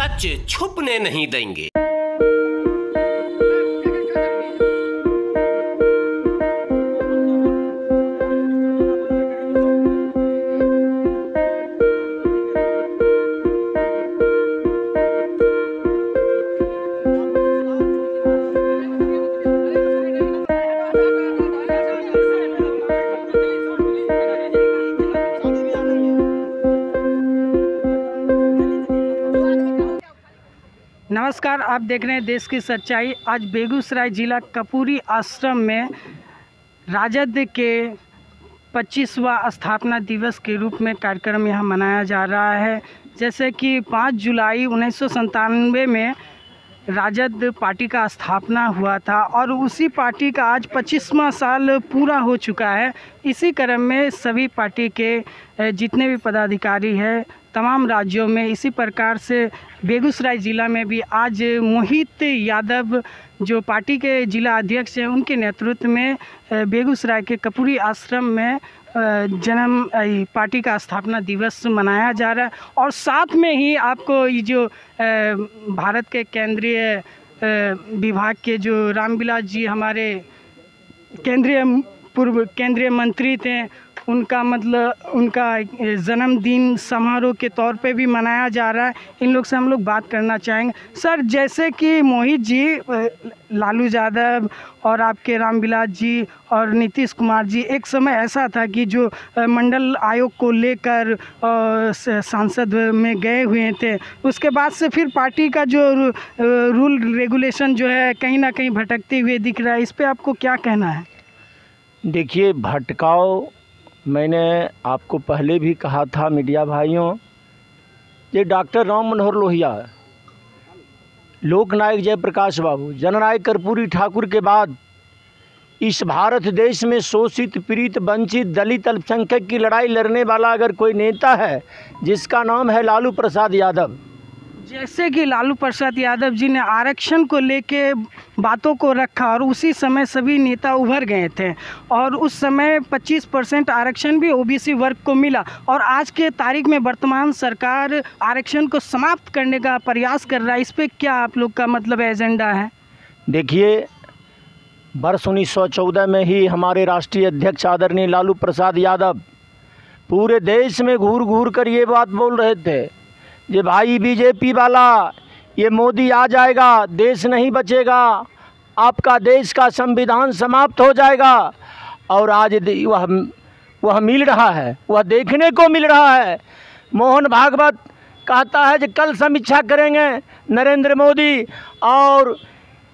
सच छुपने नहीं देंगे। नमस्कार, आप देख रहे हैं देश की सच्चाई। आज बेगूसराय जिला कपूरी आश्रम में राजद के 25वां स्थापना दिवस के रूप में कार्यक्रम यहाँ मनाया जा रहा है। जैसे कि 5 जुलाई 1997 में राजद पार्टी का स्थापना हुआ था और उसी पार्टी का आज 25वां साल पूरा हो चुका है। इसी क्रम में सभी पार्टी के जितने भी पदाधिकारी हैं तमाम राज्यों में, इसी प्रकार से बेगूसराय ज़िला में भी आज मोहित यादव जो पार्टी के जिला अध्यक्ष हैं उनके नेतृत्व में बेगूसराय के कपूरी आश्रम में पार्टी का स्थापना दिवस मनाया जा रहा है। और साथ में ही आपको ये जो भारत के केंद्रीय विभाग के जो रामविलास जी हमारे पूर्व केंद्रीय मंत्री थे, उनका जन्मदिन समारोह के तौर पे भी मनाया जा रहा है। इन लोग से हम लोग बात करना चाहेंगे। सर, जैसे कि मोहित जी, लालू यादव और आपके रामविलास जी और नीतीश कुमार जी, एक समय ऐसा था कि जो मंडल आयोग को लेकर सांसद में गए हुए थे, उसके बाद से फिर पार्टी का जो रूल रेगुलेशन जो है कहीं ना कहीं भटकते हुए दिख रहा है। इस पे आपको क्या कहना है? देखिए, भटकाव मैंने आपको पहले भी कहा था मीडिया भाइयों, ये डॉक्टर राम मनोहर लोहिया, लोकनायक जयप्रकाश बाबू, जननायक कर्पूरी ठाकुर के बाद इस भारत देश में शोषित, पीड़ित, वंचित, दलित, अल्पसंख्यक की लड़ाई लड़ने वाला अगर कोई नेता है जिसका नाम है लालू प्रसाद यादव। जैसे कि लालू प्रसाद यादव जी ने आरक्षण को लेके बातों को रखा और उसी समय सभी नेता उभर गए थे और उस समय 25% आरक्षण भी ओबीसी वर्ग को मिला और आज के तारीख में वर्तमान सरकार आरक्षण को समाप्त करने का प्रयास कर रहा है। इस पे क्या आप लोग का मतलब एजेंडा है? देखिए, वर्ष 1914 में ही हमारे राष्ट्रीय अध्यक्ष आदरणीय लालू प्रसाद यादव पूरे देश में घूर घूर कर ये बात बोल रहे थे कि भाई बीजेपी वाला, ये मोदी आ जाएगा, देश नहीं बचेगा, आपका देश का संविधान समाप्त हो जाएगा। और आज वह मिल रहा है, वह देखने को मिल रहा है। मोहन भागवत कहता है कि कल समीक्षा करेंगे नरेंद्र मोदी और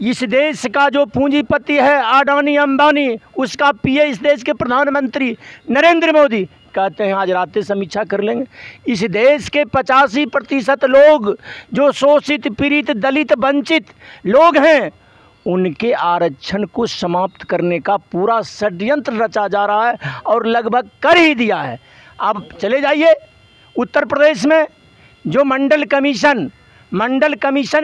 इस देश का जो पूंजीपति है अडानी अंबानी, उसका पीए इस देश के प्रधानमंत्री नरेंद्र मोदी कहते हैं आज रात समीक्षा कर लेंगे। इस देश के 85% लोग जो शोषित, पीड़ित, दलित, वंचित लोग हैं, उनके आरक्षण को समाप्त करने का पूरा षड्यंत्र रचा जा रहा है और लगभग कर ही दिया है। अब चले जाइए उत्तर प्रदेश में जो मंडल कमीशन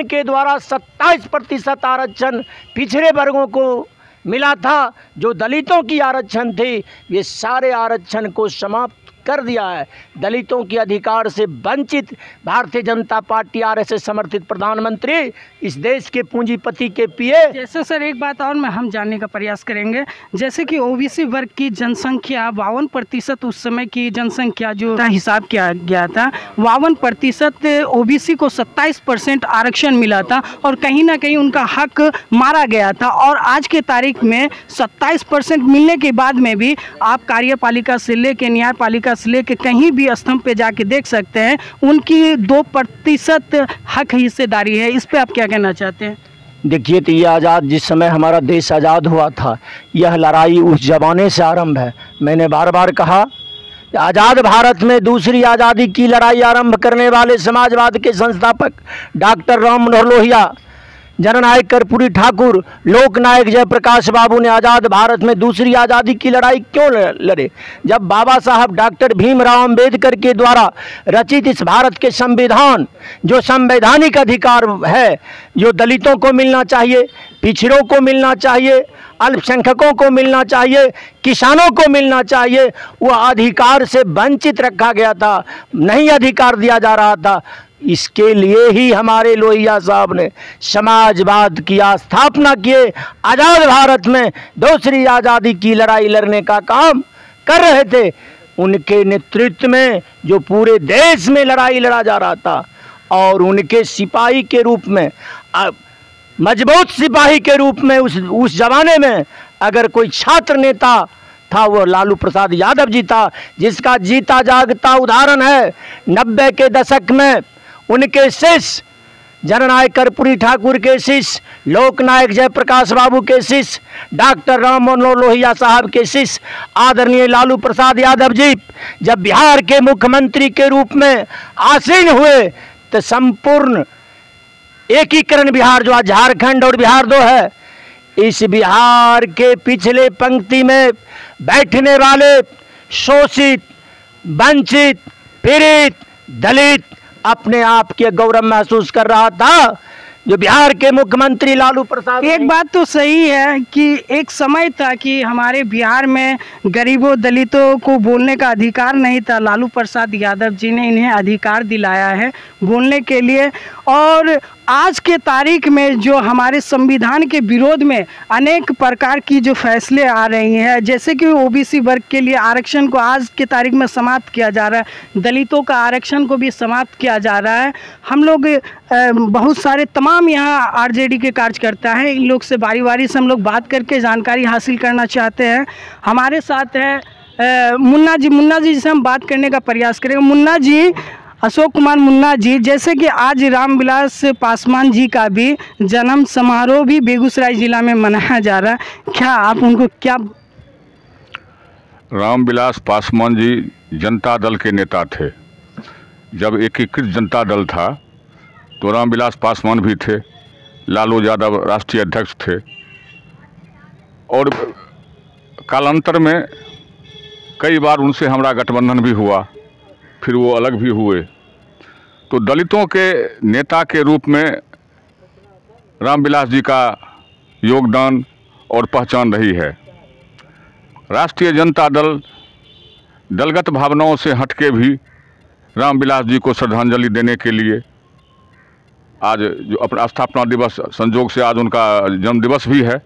के द्वारा 27% आरक्षण पिछड़े वर्गों को मिला था, जो दलितों की आरक्षण थे, ये सारे आरक्षण को समाप्त कर दिया है। दलितों के अधिकार से वंचित भारतीय जनता पार्टी आरएसएस समर्थित प्रधानमंत्री इस देश के पूंजीपति के पीए। जैसे सर एक बात और हम जानने का प्रयास करेंगे, जैसे कि ओबीसी वर्ग की जनसंख्या 52% उस समय की जनसंख्या जो हिसाब किया गया था, 52% ओबीसी को 27% आरक्षण मिला था और कहीं ना कहीं उनका हक मारा गया था। और आज के तारीख में 27% मिलने के बाद में भी आप कार्यपालिका से लेकर न्यायपालिका से लेकर कहीं भी स्तंभ पे जाके देख सकते हैं उनकी 2% हक हिस्सेदारी है। इस पे आप क्या कहना चाहते हैं? देखिए, तो ये जिस समय हमारा देश आज़ाद हुआ था, यह लड़ाई उस ज़माने से आरंभ है। मैंने बार बार कहा, आज़ाद भारत में दूसरी आज़ादी की लड़ाई आरंभ करने वाले समाजवाद के संस्थापक डॉक्टर राम मनोहर लोहिया, जननायक कर्पूरी ठाकुर, लोकनायक जयप्रकाश बाबू ने आज़ाद भारत में दूसरी आज़ादी की लड़ाई क्यों लड़े? जब बाबा साहब डॉक्टर भीमराव अंबेडकर के द्वारा रचित इस भारत के संविधान, जो संवैधानिक अधिकार है, जो दलितों को मिलना चाहिए, पिछड़ों को मिलना चाहिए, अल्पसंख्यकों को मिलना चाहिए, किसानों को मिलना चाहिए, वह अधिकार से वंचित रखा गया था, नहीं अधिकार दिया जा रहा था। इसके लिए ही हमारे लोहिया साहब ने समाजवाद की स्थापना किए, आज़ाद भारत में दूसरी आज़ादी की लड़ाई लड़ने का काम कर रहे थे। उनके नेतृत्व में जो पूरे देश में लड़ाई लड़ा जा रहा था, और उनके सिपाही के रूप में, मजबूत सिपाही के रूप में उस जमाने में अगर कोई छात्र नेता था वो लालू प्रसाद यादव जी था, जिसका जीता जागता उदाहरण है 90 के दशक में उनके शिष्य जननायक कर्पूरी ठाकुर के शिष्य, लोकनायक जयप्रकाश बाबू के शिष्य, डॉक्टर राम मनोहर लोहिया साहब के शिष्य आदरणीय लालू प्रसाद यादव जी जब बिहार के मुख्यमंत्री के रूप में आसीन हुए तो संपूर्ण एकीकरण बिहार, जो आज झारखंड और बिहार दो है, इस बिहार के पिछले पंक्ति में बैठने वाले शोषित, वंचित, पीड़ित, दलित अपने आप के गौरव महसूस कर रहा था। जो बिहार के मुख्यमंत्री लालू प्रसाद, एक बात तो सही है कि एक समय था कि हमारे बिहार में गरीबों दलितों को बोलने का अधिकार नहीं था। लालू प्रसाद यादव जी ने इन्हें अधिकार दिलाया है बोलने के लिए। और आज के तारीख में जो हमारे संविधान के विरोध में अनेक प्रकार की जो फैसले आ रही हैं, जैसे कि ओबीसी वर्ग के लिए आरक्षण को आज के तारीख में समाप्त किया जा रहा है, दलितों का आरक्षण को भी समाप्त किया जा रहा है। हम लोग बहुत सारे तमाम यहाँ आरजेडी के कार्यकर्ता हैं, इन लोग से बारी बारी से हम लोग बात करके जानकारी हासिल करना चाहते हैं। हमारे साथ है मुन्ना जी से हम बात करने का प्रयास करेंगे। मुन्ना जी, अशोक कुमार मुन्ना जी, जैसे कि आज रामविलास पासवान जी का भी जन्म समारोह भी बेगूसराय जिला में मनाया जा रहा है, क्या आप उनको क्या? रामविलास पासवान जी जनता दल के नेता थे। जब एकीकृत जनता दल था तो रामविलास पासवान भी थे, लालू यादव राष्ट्रीय अध्यक्ष थे, और कालांतर में कई बार उनसे हमारा गठबंधन भी हुआ, फिर वो अलग भी हुए। तो दलितों के नेता के रूप में रामविलास जी का योगदान और पहचान रही है। राष्ट्रीय जनता दल दलगत भावनाओं से हटके भी रामविलास जी को श्रद्धांजलि देने के लिए आज जो अपना स्थापना दिवस संजोग से आज उनका जन्म दिवस भी है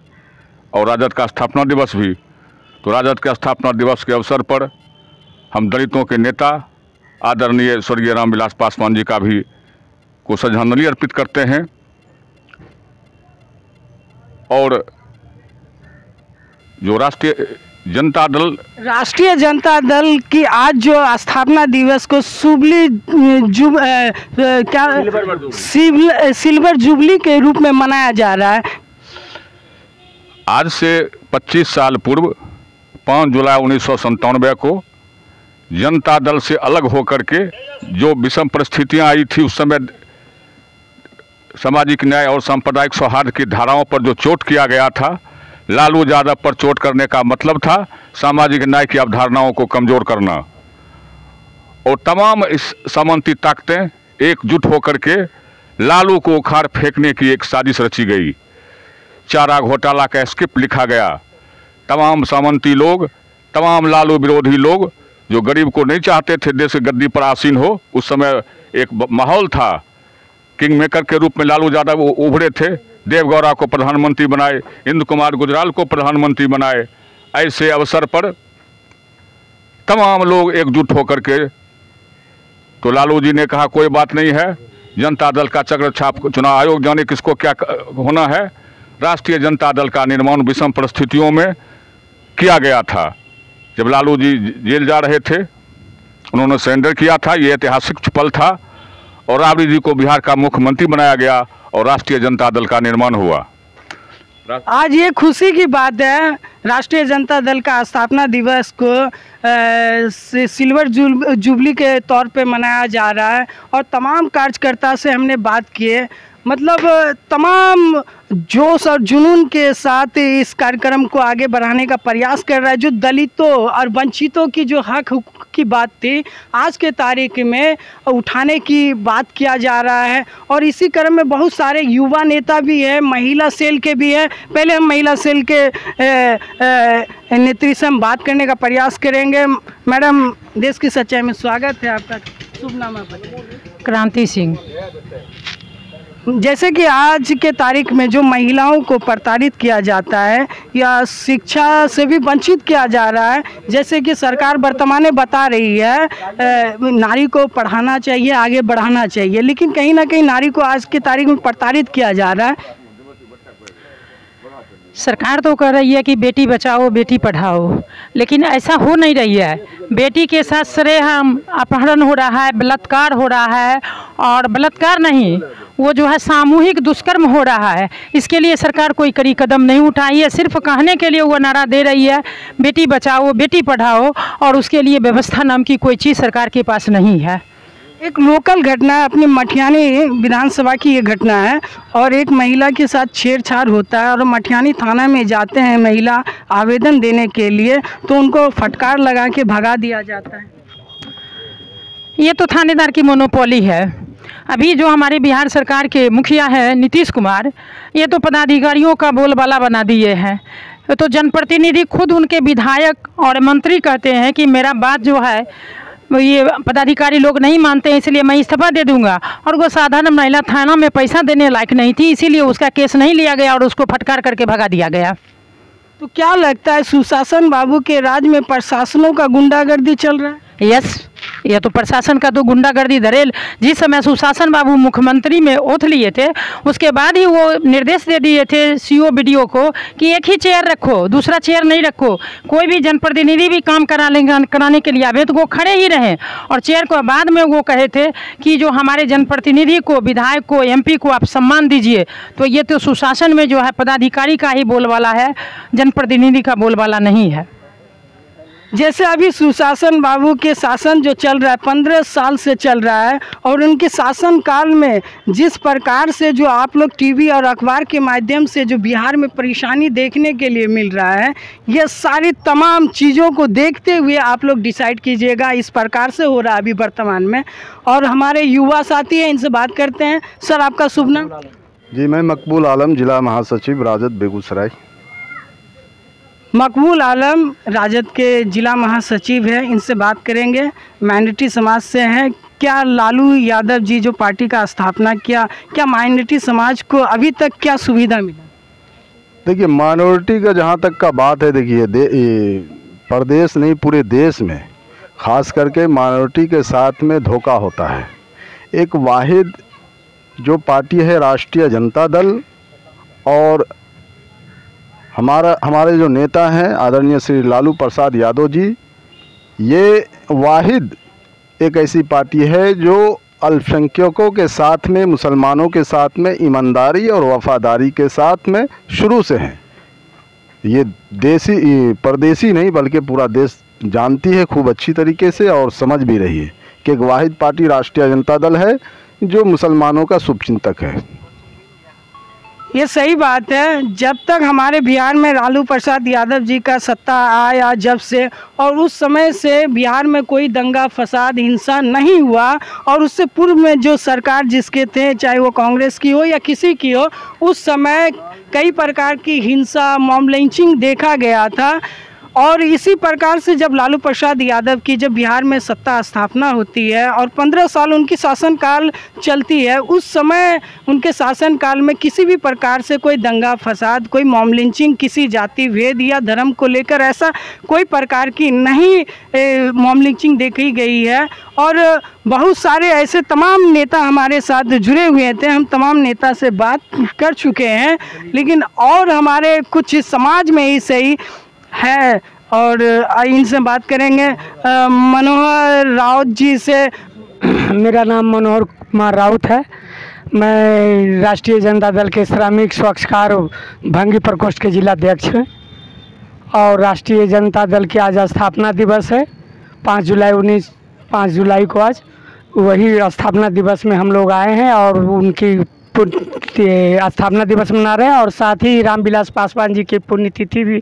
और राजद का स्थापना दिवस भी। तो राजद के स्थापना दिवस के अवसर पर हम दलितों के नेता आदरणीय स्वर्गीय रामविलास पासवान जी का भी को श्रद्धांजलि अर्पित करते हैं। और जो राष्ट्रीय जनता दल की आज जो स्थापना दिवस को सिल्वर जुबली के रूप में मनाया जा रहा है। आज से 25 साल पूर्व 5 जुलाई 1997 को जनता दल से अलग होकर के जो विषम परिस्थितियां आई थी, उस समय सामाजिक न्याय और सांप्रदायिक सौहार्द की धाराओं पर जो चोट किया गया था, लालू यादव पर चोट करने का मतलब था सामाजिक न्याय की अवधारणाओं को कमजोर करना। और तमाम इस सामंती ताकतें एकजुट होकर के लालू को उखाड़ फेंकने की एक साजिश रची गई। चारा घोटाला का स्क्रिप्ट लिखा गया। तमाम सामंती लोग, तमाम लालू विरोधी लोग जो गरीब को नहीं चाहते थे देश की गद्दी पर आसीन हो, उस समय एक माहौल था। किंग मेकर के रूप में लालू यादव उभरे थे। देवगौड़ा को प्रधानमंत्री बनाए, इंदु कुमार गुजराल को प्रधानमंत्री बनाए। ऐसे अवसर पर तमाम लोग एकजुट होकर के, तो लालू जी ने कहा कोई बात नहीं है, जनता दल का चक्र छाप चुनाव आयोग जाने किसको क्या होना है। राष्ट्रीय जनता दल का निर्माण विषम परिस्थितियों में किया गया था। जब लालू जी जेल जा रहे थे, उन्होंने सरेंडर किया था, ये ऐतिहासिक पल था। और राबड़ी जी को बिहार का मुख्यमंत्री बनाया गया और राष्ट्रीय जनता दल का निर्माण हुआ। आज ये खुशी की बात है, राष्ट्रीय जनता दल का स्थापना दिवस को सिल्वर जुबली के तौर पे मनाया जा रहा है। और तमाम कार्यकर्ता से हमने बात किए, मतलब तमाम जोश और जुनून के साथ इस कार्यक्रम को आगे बढ़ाने का प्रयास कर रहा है। जो दलितों और वंचितों की जो हक की बात थी, आज के तारीख में उठाने की बात किया जा रहा है। और इसी क्रम में बहुत सारे युवा नेता भी है, महिला सेल के भी है। पहले हम महिला सेल के नेत्री से हम बात करने का प्रयास करेंगे। मैडम, देश की सच्चाई में स्वागत है आपका, शुभ नाम आप बताइए। क्रांति सिंह। जैसे कि आज के तारीख में जो महिलाओं को प्रताड़ित किया जाता है या शिक्षा से भी वंचित किया जा रहा है, जैसे कि सरकार वर्तमान में बता रही है नारी को पढ़ाना चाहिए, आगे बढ़ाना चाहिए, लेकिन कहीं ना कहीं नारी को आज की तारीख में प्रताड़ित किया जा रहा है। सरकार तो कह रही है कि बेटी बचाओ बेटी पढ़ाओ, लेकिन ऐसा हो नहीं रही है। बेटी के साथ सरेआम अपहरण हो रहा है, बलात्कार हो रहा है, और बलात्कार नहीं, वो जो है सामूहिक दुष्कर्म हो रहा है। इसके लिए सरकार कोई कड़ी कदम नहीं उठाई है, सिर्फ कहने के लिए वो नारा दे रही है बेटी बचाओ बेटी पढ़ाओ, और उसके लिए व्यवस्था नाम की कोई चीज़ सरकार के पास नहीं है। एक लोकल घटना है, अपनी मठियानी विधानसभा की ये घटना है, और एक महिला के साथ छेड़छाड़ होता है और मठियानी थाना में जाते हैं महिला आवेदन देने के लिए, तो उनको फटकार लगा के भगा दिया जाता है। ये तो थानेदार की मोनोपोली है। अभी जो हमारे बिहार सरकार के मुखिया है नीतीश कुमार, ये तो पदाधिकारियों का बोलबाला बना दिए हैं। तो जनप्रतिनिधि खुद उनके विधायक और मंत्री कहते हैं कि मेरा बात जो है ये पदाधिकारी लोग नहीं मानते हैं, इसलिए मैं इस्तीफा दे दूंगा। और वो साधारण महिला थाना में पैसा देने लायक नहीं थी, इसीलिए उसका केस नहीं लिया गया और उसको फटकार करके भगा दिया गया। तो क्या लगता है सुशासन बाबू के राज में प्रशासनों का गुंडागर्दी चल रहा है? यस, यह तो प्रशासन का तो गुंडागर्दी धरेल। जिस समय सुशासन बाबू मुख्यमंत्री में ओथ लिए थे, उसके बाद ही वो निर्देश दे दिए थे सीओ बीडीओ को कि एक ही चेयर रखो, दूसरा चेयर नहीं रखो। कोई भी जनप्रतिनिधि भी काम कराने के लिए आवे तो वो खड़े ही रहें। और चेयर को बाद में वो कहे थे कि जो हमारे जनप्रतिनिधि को, विधायक को, MP को आप सम्मान दीजिए। तो ये तो सुशासन में जो है पदाधिकारी का ही बोलबाला है, जनप्रतिनिधि का बोलबाला नहीं है। जैसे अभी सुशासन बाबू के शासन जो चल रहा है 15 साल से चल रहा है, और उनके शासन काल में जिस प्रकार से जो आप लोग टीवी और अखबार के माध्यम से जो बिहार में परेशानी देखने के लिए मिल रहा है, ये सारी तमाम चीज़ों को देखते हुए आप लोग डिसाइड कीजिएगा। इस प्रकार से हो रहा है अभी वर्तमान में। और हमारे युवा साथी हैं, इनसे बात करते हैं। सर, आपका शुभ नाम? जी, मैं मकबूल आलम, जिला महासचिव राजद बेगूसराय। मकबूल आलम राजद के जिला महासचिव है, इनसे बात करेंगे। माइनॉरिटी समाज से हैं। क्या लालू यादव जी जो पार्टी का स्थापना किया, क्या माइनॉरिटी समाज को अभी तक क्या सुविधा मिला? देखिए, माइनॉरिटी का जहाँ तक का बात है, देखिए प्रदेश नहीं पूरे देश में खास करके माइनॉरिटी के साथ में धोखा होता है। एक वाहिद जो पार्टी है राष्ट्रीय जनता दल, और हमारे जो नेता हैं आदरणीय श्री लालू प्रसाद यादव जी, ये वाहिद एक ऐसी पार्टी है जो अल्पसंख्यकों के साथ में, मुसलमानों के साथ में ईमानदारी और वफादारी के साथ में शुरू से हैं। ये परदेसी नहीं बल्कि पूरा देश जानती है खूब अच्छी तरीके से और समझ भी रही है कि एक वाहिद पार्टी राष्ट्रीय जनता दल है जो मुसलमानों का शुभचिंतक है। ये सही बात है। जब तक हमारे बिहार में लालू प्रसाद यादव जी का सत्ता आया जब से, और उस समय से बिहार में कोई दंगा फसाद हिंसा नहीं हुआ, और उससे पूर्व में जो सरकार जिसके थे, चाहे वो कांग्रेस की हो या किसी की हो, उस समय कई प्रकार की हिंसा, मॉब लिंचिंग देखा गया था। और इसी प्रकार से जब लालू प्रसाद यादव की जब बिहार में सत्ता स्थापना होती है और 15 साल उनकी शासनकाल चलती है, उस समय उनके शासनकाल में किसी भी प्रकार से कोई दंगा फसाद, कोई मॉब लिंचिंग, किसी जाति भेद या धर्म को लेकर ऐसा कोई प्रकार की नहीं मॉब लिंचिंग देखी गई है। और बहुत सारे ऐसे तमाम नेता हमारे साथ जुड़े हुए थे, हम तमाम नेता से बात कर चुके हैं, लेकिन और हमारे कुछ समाज में ही सही है, और इनसे बात करेंगे। मनोहर राउत जी से। मेरा नाम मनोहर कुमार राउत है। मैं राष्ट्रीय जनता दल के श्रमिक स्वच्छकार भंगी प्रकोष्ठ के जिलाध्यक्ष हैं, और राष्ट्रीय जनता दल की आज स्थापना दिवस है 5 जुलाई को। आज वही स्थापना दिवस में हम लोग आए हैं और उनकी स्थापना दिवस मना रहे हैं, और साथ ही रामविलास पासवान जी की पुण्यतिथि भी,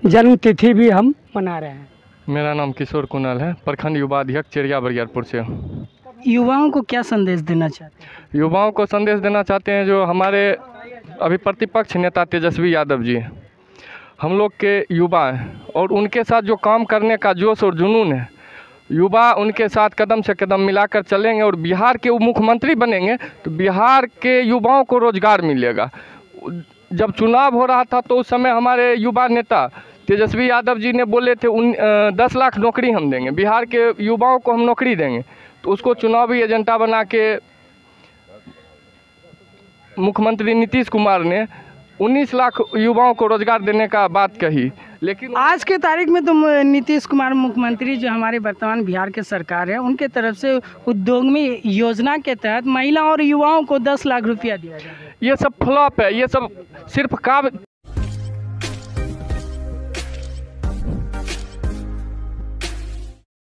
जन्म तिथि भी हम मना रहे हैं। मेरा नाम किशोर कुणाल है, प्रखंड युवा अध्यक्ष चिड़िया बरियारपुर से। युवाओं को क्या संदेश देना चाहते हैं? युवाओं को संदेश देना चाहते हैं जो हमारे अभी प्रतिपक्ष नेता तेजस्वी यादव जी, हम लोग के युवा हैं, और उनके साथ जो काम करने का जोश और जुनून है, युवा उनके साथ कदम से कदम मिलाकर चलेंगे और बिहार के वो मुख्यमंत्री बनेंगे तो बिहार के युवाओं को रोज़गार मिलेगा। जब चुनाव हो रहा था तो उस समय हमारे युवा नेता तेजस्वी यादव जी ने बोले थे 10 लाख नौकरी हम देंगे, बिहार के युवाओं को हम नौकरी देंगे। तो उसको चुनावी एजेंडा बना के मुख्यमंत्री नीतीश कुमार ने 19 लाख युवाओं को रोज़गार देने का बात कही। लेकिन आज के तारीख में तो नीतीश कुमार मुख्यमंत्री जो हमारे वर्तमान बिहार के सरकार है उनके तरफ से उद्योगमी योजना के तहत महिला और युवाओं को 10 लाख रुपया दिया जा रहा है। ये सब फ्लॉप है, ये सब सिर्फ